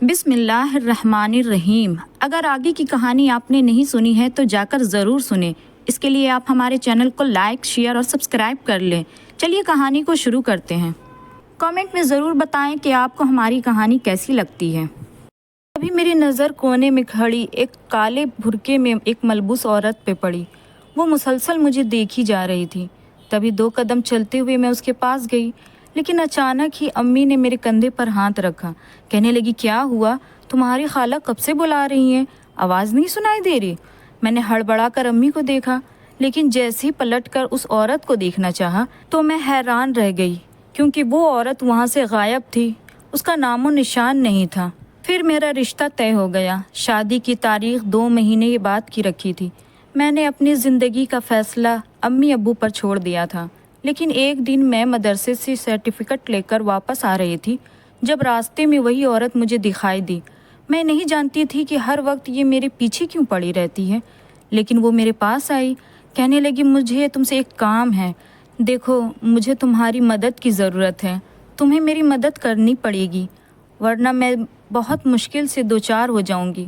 بسم اللہ الرحمن الرحیم۔ اگر آگے کی کہانی آپ نے نہیں سنی ہے تو جا کر ضرور سنیں۔ اس کے لیے آپ ہمارے چینل کو لائک، شیئر اور سبسکرائب کر لیں۔ چلیے کہانی کو شروع کرتے ہیں۔ کامنٹ میں ضرور بتائیں کہ آپ کو ہماری کہانی کیسی لگتی ہے۔ ابھی میری نظر کونے میں کھڑی ایک کالے برقعے میں ایک ملبوس عورت پہ پڑی۔ وہ مسلسل مجھے دیکھی جا رہی تھی۔ تبھی 2 قدم چلتے ہوئے میں اس کے پاس گئی، لیکن اچانک ہی امی نے میرے کندھے پر ہاتھ رکھا۔ کہنے لگی، کیا ہوا؟ تمہاری خالہ کب سے بلا رہی ہیں، آواز نہیں سنائی دے رہی؟ میں نے ہڑبڑا کر امی کو دیکھا، لیکن جیسے ہی پلٹ کر اس عورت کو دیکھنا چاہا تو میں حیران رہ گئی، کیونکہ وہ عورت وہاں سے غائب تھی، اس کا نام و نشان نہیں تھا۔ پھر میرا رشتہ طے ہو گیا۔ شادی کی تاریخ 2 مہینے بعد کی رکھی تھی۔ میں نے اپنی زندگی کا فیصلہ امی ابو پر چھوڑ دیا تھا، لیکن ایک دن میں مدرسے سے سرٹیفکیٹ لے کر واپس آ رہی تھی جب راستے میں وہی عورت مجھے دکھائی دی۔ میں نہیں جانتی تھی کہ ہر وقت یہ میرے پیچھے کیوں پڑی رہتی ہے، لیکن وہ میرے پاس آئی۔ کہنے لگی، مجھے تم سے ایک کام ہے، دیکھو مجھے تمہاری مدد کی ضرورت ہے، تمہیں میری مدد کرنی پڑے گی ورنہ میں بہت مشکل سے دوچار ہو جاؤں گی۔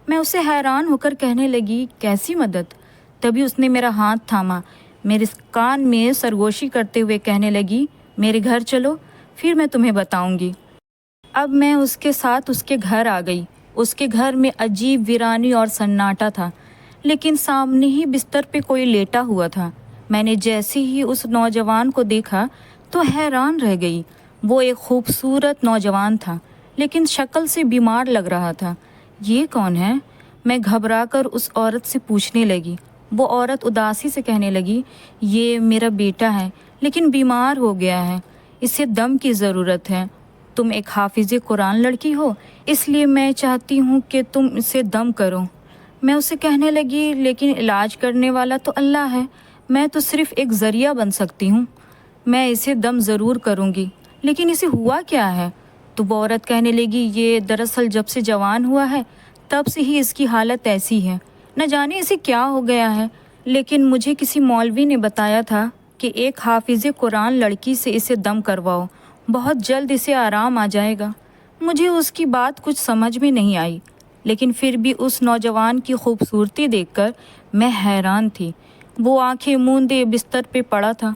میں اسے حیران ہو کر کہنے لگی، کیسی مدد؟ تبھی اس نے میرا ہاتھ تھاما، میرے کان میں سرگوشی کرتے ہوئے کہنے لگی، میرے گھر چلو، پھر میں تمہیں بتاؤں گی۔ اب میں اس کے ساتھ اس کے گھر آ گئی۔ اس کے گھر میں عجیب ویرانی اور سناٹا تھا، لیکن سامنے ہی بستر پہ کوئی لیٹا ہوا تھا۔ میں نے جیسے ہی اس نوجوان کو دیکھا تو حیران رہ گئی۔ وہ ایک خوبصورت نوجوان تھا، لیکن شکل سے بیمار لگ رہا تھا۔ یہ کون ہے؟ میں گھبرا کر اس عورت سے پوچھنے لگی۔ وہ عورت اداسی سے کہنے لگی، یہ میرا بیٹا ہے، لیکن بیمار ہو گیا ہے، اسے دم کی ضرورت ہے۔ تم ایک حافظ قرآن لڑکی ہو، اس لیے میں چاہتی ہوں کہ تم اسے دم کرو۔ میں اسے کہنے لگی، لیکن علاج کرنے والا تو اللہ ہے، میں تو صرف ایک ذریعہ بن سکتی ہوں۔ میں اسے دم ضرور کروں گی، لیکن اسے ہوا کیا ہے؟ تو وہ عورت کہنے لگی، یہ دراصل جب سے جوان ہوا ہے تب سے ہی اس کی حالت ایسی ہے، نہ جانے اسے کیا ہو گیا ہے، لیکن مجھے کسی مولوی نے بتایا تھا کہ ایک حافظ قرآن لڑکی سے اسے دم کرواؤ، بہت جلد اسے آرام آ جائے گا۔ مجھے اس کی بات کچھ سمجھ میں نہیں آئی، لیکن پھر بھی اس نوجوان کی خوبصورتی دیکھ کر میں حیران تھی۔ وہ آنکھیں موندے بستر پہ پڑا تھا۔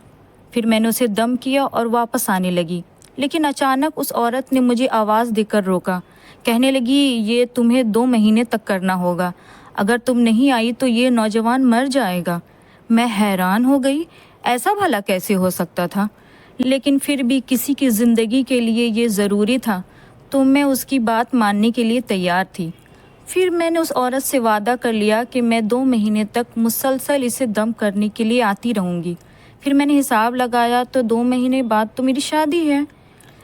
پھر میں نے اسے دم کیا اور واپس آنے لگی، لیکن اچانک اس عورت نے مجھے آواز دے کر روکا۔ کہنے لگی، یہ تمہیں 2 مہینے تک کرنا ہوگا، اگر تم نہیں آئی تو یہ نوجوان مر جائے گا۔ میں حیران ہو گئی، ایسا بھلا کیسے ہو سکتا تھا؟ لیکن پھر بھی کسی کی زندگی کے لیے یہ ضروری تھا تو میں اس کی بات ماننے کے لیے تیار تھی۔ پھر میں نے اس عورت سے وعدہ کر لیا کہ میں 2 مہینے تک مسلسل اسے دم کرنے کے لیے آتی رہوں گی۔ پھر میں نے حساب لگایا تو 2 مہینے بعد تو میری شادی ہے،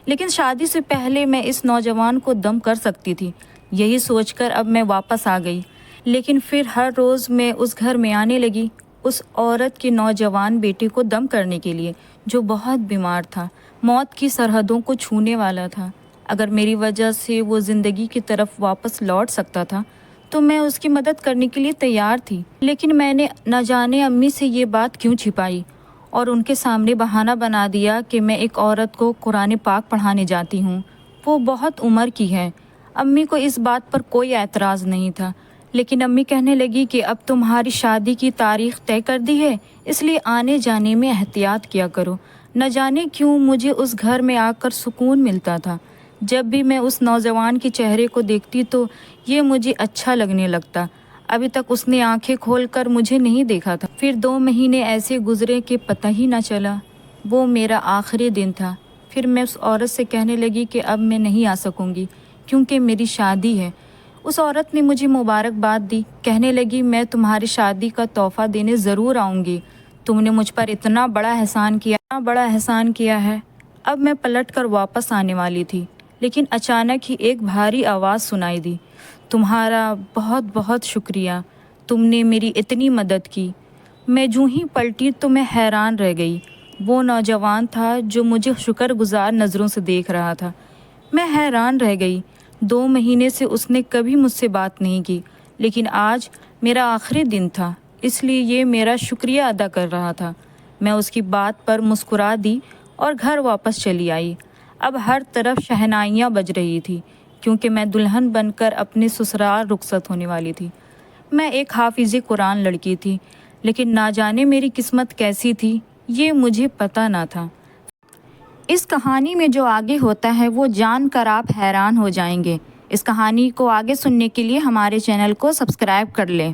لیکن شادی سے پہلے میں اس نوجوان کو دم کر سکتی تھی۔ یہی سوچ کر اب میں واپس آ گئی، لیکن پھر ہر روز میں اس گھر میں آنے لگی اس عورت کے نوجوان بیٹے کو دم کرنے کے لیے، جو بہت بیمار تھا، موت کی سرحدوں کو چھونے والا تھا۔ اگر میری وجہ سے وہ زندگی کی طرف واپس لوٹ سکتا تھا تو میں اس کی مدد کرنے کے لیے تیار تھی، لیکن میں نے نہ جانے امی سے یہ بات کیوں چھپائی اور ان کے سامنے بہانہ بنا دیا کہ میں ایک عورت کو قرآن پاک پڑھانے جاتی ہوں۔ وہ بہت عمر کی ہے۔ امی کو اس بات پر کوئی اعتراض نہیں تھا، لیکن امی کہنے لگی کہ اب تمہاری شادی کی تاریخ طے کر دی ہے، اس لیے آنے جانے میں احتیاط کیا کرو۔ نہ جانے کیوں مجھے اس گھر میں آ کر سکون ملتا تھا۔ جب بھی میں اس نوجوان کے چہرے کو دیکھتی تو یہ مجھے اچھا لگنے لگتا۔ ابھی تک اس نے آنکھیں کھول کر مجھے نہیں دیکھا تھا۔ پھر 2 مہینے ایسے گزرے کہ پتہ ہی نہ چلا۔ وہ میرا آخری دن تھا۔ پھر میں اس عورت سے کہنے لگی کہ اب میں نہیں آ سکوں گی کیونکہ میری شادی ہے۔ اس عورت نے مجھے مبارکباد دی، کہنے لگی، میں تمہاری شادی کا تحفہ دینے ضرور آؤں گی، تم نے مجھ پر اتنا بڑا احسان کیا ہے۔ اب میں پلٹ کر واپس آنے والی تھی، لیکن اچانک ہی ایک بھاری آواز سنائی دی، تمہارا بہت بہت شکریہ، تم نے میری اتنی مدد کی۔ میں جوں ہی پلٹی تو میں حیران رہ گئی۔ وہ نوجوان تھا جو مجھے شکر گزار نظروں سے دیکھ رہا تھا۔ میں حیران رہ گئی۔ 2 مہینے سے اس نے کبھی مجھ سے بات نہیں کی، لیکن آج میرا آخری دن تھا، اس لیے یہ میرا شکریہ ادا کر رہا تھا۔ میں اس کی بات پر مسکرا دی اور گھر واپس چلی آئی۔ اب ہر طرف شہنائیاں بج رہی تھی کیونکہ میں دلہن بن کر اپنے سسرال رخصت ہونے والی تھی۔ میں ایک حافظ قرآن لڑکی تھی، لیکن نہ جانے میری قسمت کیسی تھی، یہ مجھے پتہ نہ تھا۔ اس کہانی میں جو آگے ہوتا ہے وہ جان کر آپ حیران ہو جائیں گے۔ اس کہانی کو آگے سننے کے لیے ہمارے چینل کو سبسکرائب کر لیں۔